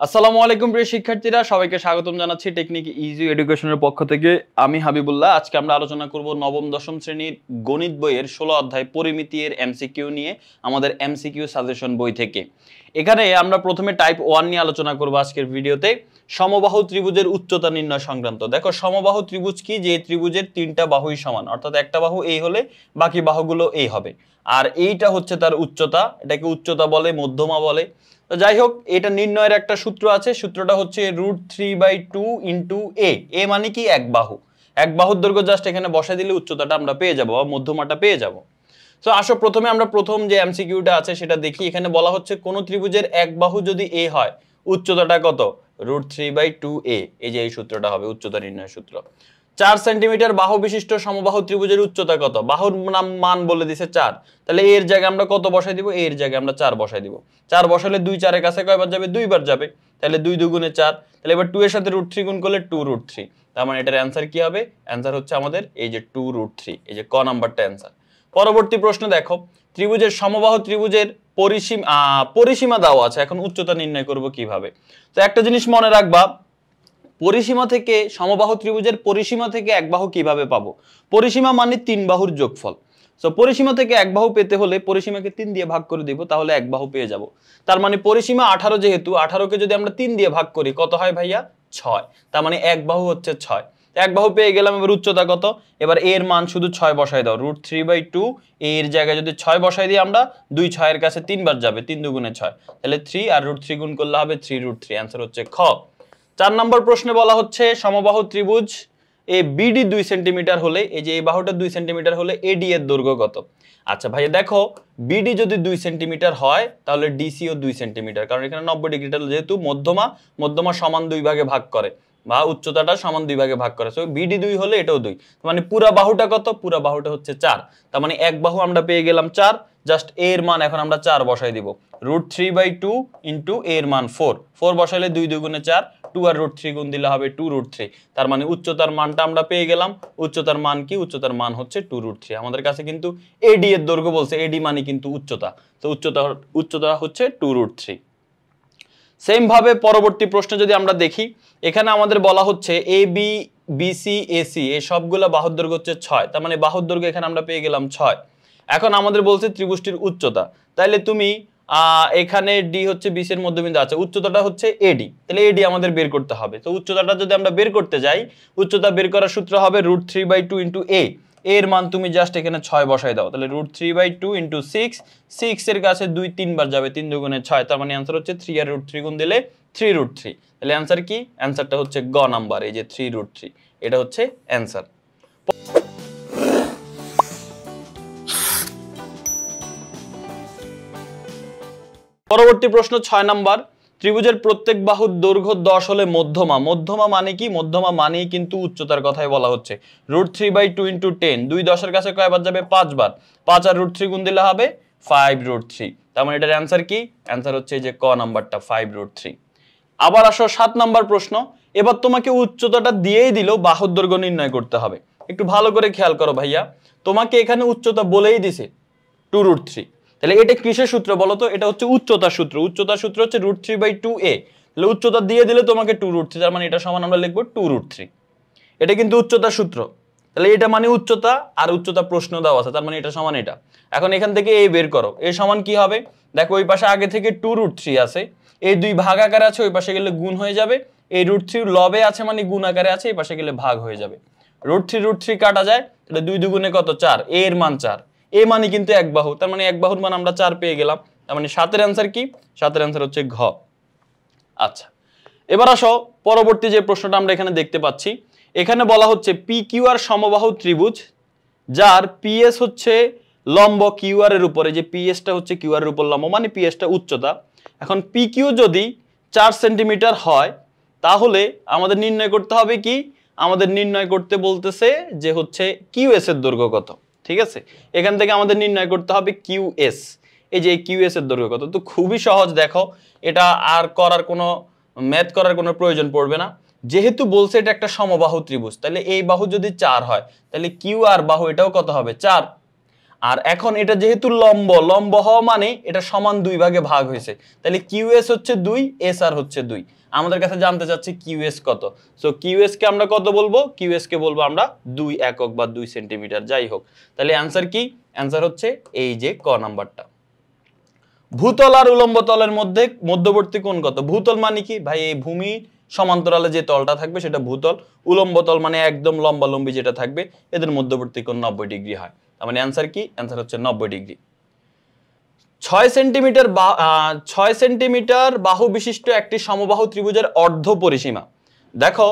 আসসালামু আলাইকুম প্রিয় শিক্ষার্থীরা, সবাইকে স্বাগতম জানাচ্ছি টেকনিক ইজি এডুকেশনের পক্ষ থেকে। আমি হাবিবুল্লাহ। আজকে আমরা আলোচনা করব নবম দশম শ্রেণীর গণিত বইয়ের 16 অধ্যায় পরিমিতি এর এমসিকিউ নিয়ে, আমাদের এমসিকিউ সাজেশন বই থেকে। এখানে আমরা প্রথমে টাইপ 1 নিয়ে আলোচনা করব আজকের ভিডিওতে। সমবাহু ত্রিভুজের উচ্চতা নির্ণয় সংক্রান্ত। দেখো, সমবাহু ত্রিভুজ কি? যে ত্রিভুজের তিনটা বাহুই সমান, অর্থাৎ একটা বাহু এই হলে বাকি বাহুগুলো এই হবে, আর এইটা হচ্ছে তার উচ্চতা। এটাকে উচ্চতা বলে, মধ্যমা বলে। তো যাই হোক, এটা নির্ণয়ের একটা সূত্র আছে। সূত্রটা হচ্ছে √3/2 ইন্টু এ মানে কি? এক বাহু। এক বাহুর দৈর্ঘ্য জাস্ট এখানে বসাই দিলে উচ্চতাটা আমরা পেয়ে যাবো বা মধ্যমাটা পেয়ে যাব। তো আসো প্রথমে আমরা প্রথম যে এমসিকিউটা আছে সেটা দেখি। এখানে বলা হচ্ছে কোন ত্রিভুজের এক বাহু যদি এ হয়, উচ্চতাটা কত? √3/2 এই যে এই সূত্রটা হবে উচ্চতা নির্ণয়ের সূত্র। 4 সেন্টিমিটার বাহু বিশিষ্ট সমবাহু ত্রিভুজের উচ্চতা কত? বাহুর মান বলে দিছে 4। তাহলে এর জায়গায় আমরা কত বসাই দিব? এর জায়গায় আমরা 4 বসাই দিব। 4 বসালে 2 4 এর কাছে কয়বার যাবে? 2 বার যাবে। তাহলে 2 2 গুণে 4। তাহলে এবার 2 এর সাথে √3 গুণ করলে 2√3। তার মানে এটার অ্যানসার কি হবে? অ্যানসার হচ্ছে আমাদের এই যে 2√3। এই যে ক নাম্বারটা অ্যানসার। পরবর্তী প্রশ্ন দেখো, ত্রিভুজের সমবাহু ত্রিভুজের পরিসীমা দেওয়া আছে। এখন উচ্চতা নির্ণয় করব কিভাবে? তো একটা জিনিস মনে রাখবা, পরিসীমা থেকে সমবাহু ত্রিভুজের পরিসীমা থেকে এক বাহু কিভাবে পাবো? পরিসীমা মানে তিন বাহুর যোগফল। সো পরিসীমা থেকে এক বাহু পেতে হলে পরিসীমাকে 3 দিয়ে ভাগ করে দিব, তাহলে এক বাহু পেয়ে যাব। তার মানে পরিসীমা 18, যেহেতু 18কে যদি আমরা 3 দিয়ে ভাগ করি কত হয় ভাইয়া? 6। তার মানে এক বাহু হচ্ছে 6। এক বাহু পেয়ে গেলাম। এবার উচ্চতা কত? এবার এর মান শুধু 6 বসাই দাও। √3/2 এর জায়গায় যদি 6 বসাই দিই আমরা, 2 6 এর কাছে 3 বার যাবে, 3 2 গুণে 6। তাহলে 3 আর √3 গুণ করলে হবে 3√3। অ্যানসার হচ্ছে খ। 4 নম্বর প্রশ্নে বলা হচ্ছে সমবাহু ত্রিভুজ এ বিডি 2 সেন্টিমিটার হলে, এই যে এই বাহুটা 2 সেন্টিমিটার হলে এডি এর দৈর্ঘ্য কত? আচ্ছা ভাইয়া দেখো, বিডি যদি 2 সেন্টিমিটার হয় তাহলে ডিসি ও 2 সেন্টিমিটার, কারণ এখানে 90 ডিগ্রিটা যেহেতু মধ্যমা সমান 2 ভাগে ভাগ করে, বা উচ্চতাটা সমান 2 ভাগে ভাগ করে। সো বিডি 2 হলে এটাও 2। মানে পুরা বাহুটা কত? পুরা বাহুটা হচ্ছে 4। তার মানে এক বাহু আমরা পেয়ে গেলাম 4। জাস্ট এর মান এখন আমরা 4 বসাই দিব। √3/2 ইন্টু এর মান 4। 4 বসাইলে 2 2 গুণে 4, 2 আর √3 গুণ দিলে হবে 2√3। তার মানে উচ্চতার মানটা আমরা পেয়ে গেলাম। উচ্চতার মান কি? উচ্চতার মান হচ্ছে 2√3। আমাদের কাছে কিন্তু এডি এর দৈর্ঘ্য বলছে, এডি মানে কিন্তু উচ্চতা। তো উচ্চতা হচ্ছে 2√3। সেম ভাবে পরবর্তী প্রশ্ন যদি আমরা দেখি, এখানে আমাদের বলা হচ্ছে এ বি বিসি এসি এই সবগুলো বাহুর দৈর্ঘ্য হচ্ছে 6। তার মানে বাহুর দৈর্ঘ্য এখানে আমরা পেয়ে গেলাম 6। এখন আমাদের বলছে ত্রিভুজটির উচ্চতা। তাইলে তুমি এখানে ডি হচ্ছে বিসি এর মধ্যবিন্দু আছে, উচ্চতাটা হচ্ছে এডি। তাহলে এডি আমাদের বের করতে হবে। তো উচ্চতাটা যদি আমরা বের করতে যাই, উচ্চতা বের করার সূত্র হবে √3/2 ইন্টু এর মান তুমি জাস্ট এখানে 6 বসাই দাও। তাহলে √3/2 ইন্টু 6, 6 এর কাছে 2 3 বার যাবে, 3 2 গুণে 6। তার মানে অ্যান্সার হচ্ছে 3 আর √3 গুণ দিলে 3√3। তাহলে অ্যান্সার কি? অ্যান্সারটা হচ্ছে গ নাম্বার, এই যে 3√3। এটা হচ্ছে অ্যান্সার। পরবর্তী প্রশ্ন 6 নাম্বার, ত্রিভুজের প্রত্যেক বাহুর দৈর্ঘ্য 10 হলে মধ্যমা মানে কি? মধ্যমা মানেই কিন্তু উচ্চতার কথাই বলা হচ্ছে। √3/2 ইন্টু 10, 2 10 এর কাছে কয়বার যাবে? 5 বার। 5 আর √3 গুণ দিলে হবে 5√3। তার মানে এটার অ্যান্সার কি? অ্যান্সার হচ্ছে এই যে ক নাম্বারটা, 5√3। আবার আসো 7 নাম্বার প্রশ্ন। এবার তোমাকে উচ্চতাটা দিয়েই দিল, বাহুর দৈর্ঘ্য নির্ণয় করতে হবে। একটু ভালো করে খেয়াল করো ভাইয়া, তোমাকে এখানে উচ্চতা বলেই দিছে 2√3। তাহলে এটা কিসের সূত্র বলো তো? এটা হচ্ছে উচ্চতার সূত্র। উচ্চতার সূত্র হচ্ছে √3/2 তাহলে উচ্চতা দিয়ে দিলে তোমাকে 2√3, তার মানে এটা সমান আমরা লিখবো 2√3। এটা কিন্তু উচ্চতার সূত্র। তাহলে এটা মানে উচ্চতা, আর উচ্চতা প্রশ্ন দেওয়া আছে, তার মানে এটা সমান এটা। এখন এখান থেকে এ বের করো। এ সমান কি হবে? দেখো ওই পাশে আগে থেকে 2√3 আছে, এই 2 ভাগ আকারে আছে, ওই পাশে গেলে গুণ হয়ে যাবে। এই √3 লবে আছে মানে গুণ আকারে আছে, এই পাশে গেলে ভাগ হয়ে যাবে। √3 কাটা যায়, তাহলে 2 2 গুণে কত? 4। এর মান 4। এ মানে কিন্তু এক বাহু, তার মানে এক বাহুর মান আমরা 4 পেয়ে গেলাম। তার মানে 7 এর অ্যান্সার কি? 7 এর অ্যান্সার হচ্ছে ঘ। আচ্ছা, এবার আসো পরবর্তী যে প্রশ্নটা আমরা এখানে দেখতে পাচ্ছি। এখানে বলা হচ্ছে পি কিউ আর সমবাহু ত্রিভুজ, যার পিএস হচ্ছে লম্ব কিউ আর এর উপরে, যে পিএসটা হচ্ছে কিউ আর এর উপর লম্ব, মানে পিএসটা উচ্চতা। এখন পি কিউ যদি 4 সেন্টিমিটার হয়, তাহলে আমাদের নির্ণয় করতে হবে কি? আমাদের নির্ণয় করতে বলতেছে যে হচ্ছে কিউএস এর দৈর্ঘ্য কত। ঠিক আছে, এখান থেকে আমাদের নির্ণয় করতে হবে কিউএস। এই যে কিউএস এর দৈর্ঘ্য কত। তো খুবই সহজ, দেখো এটা আর করার কোনো ম্যাথ করার কোনো প্রয়োজন পড়বে না। যেহেতু বলছে এটা একটা সমবাহু ত্রিভুজ, তাহলে এই বাহু যদি 4 হয়, তাহলে কিউ আর বাহু এটাও কত হবে? 4। আর এখন এটা যেহেতু লম্ব, লম্ব হওয়া মানে এটা সমান 2 ভাগে ভাগ হয়েছে, তাহলে কিউএস হচ্ছে 2, এসআর হচ্ছে 2। আমাদের কাছে জানতে চাচ্ছে কিউএস কত। সো কিউএস কে আমরা কত বলবো? কিউএস কে বলবো আমরা 2 একক বা 2 সেন্টিমিটার, যাই হোক। তাহলে অ্যান্সার কি? অ্যান্সার হচ্ছে এই যে ক নাম্বারটা। ভূতল আর উলম্ব তলের মধ্যে মধ্যবর্তী কোণ কত? ভূতল মানে কি ভাই? এই ভূমি সমান্তরালে যে তলটা থাকবে সেটা ভূতল। উলম্ব তল মানে একদম লম্বালম্বি যেটা থাকবে, এদের মধ্যবর্তী কোণ 90 ডিগ্রি হয়। তার মানে অ্যান্সার কি? অ্যান্সার হচ্ছে 90 ডিগ্রি। 6 সেন্টিমিটার বাহু বিশিষ্ট একটি সমবাহু ত্রিভুজের অর্ধ পরিসীমা। দেখো,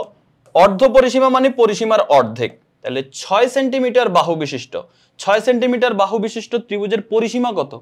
অর্ধ পরিসীমা মানে পরিসীমার অর্ধেক। তাহলে 6 সেন্টিমিটার বাহু বিশিষ্ট, 6 সেন্টিমিটার বাহু বিশিষ্ট ত্রিভুজের পরিসীমা কত?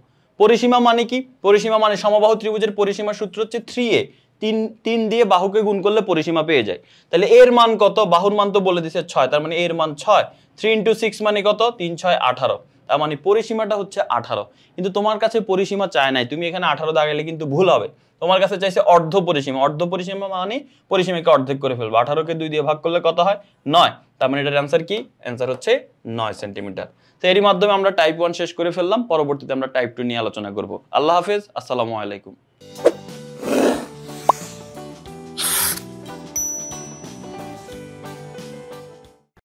পরিসীমা মানে কি? পরিসীমা মানে সমবাহু ত্রিভুজের পরিসীমার সূত্র হচ্ছে 3a। 3 দিয়ে বাহুকে গুণ করলে পরিসীমা পেয়ে যায়। তাহলে এর মান কত? বাহুর মান তো বলে দিছে 6, তার মানে এর মান 6। 3 × 6 মানে কত? 3 × 6 = 18। তার মানে পরিসীমাটা হচ্ছে 18। কিন্তু তোমার কাছে পরিসীমা চায় নাই, তুমি এখানে 18 দাগাইলে কিন্তু ভুল হবে। তোমার কাছে চাইছে অর্ধ পরিসীমা। অর্ধ পরিসীমা মানে পরিসীমাকে অর্ধেক করে ফেলবো। 18 কে 2 দিয়ে ভাগ করলে কত হয়? 9। তার মানে এটার অ্যান্সার কি? অ্যান্সার হচ্ছে 9 সেন্টিমিটার। তো এরই মাধ্যমে আমরা টাইপ 1 শেষ করে ফেললাম। পরবর্তীতে আমরা টাইপ 2 নিয়ে আলোচনা করব। আল্লাহ হাফেজ, আসসালামু আলাইকুম।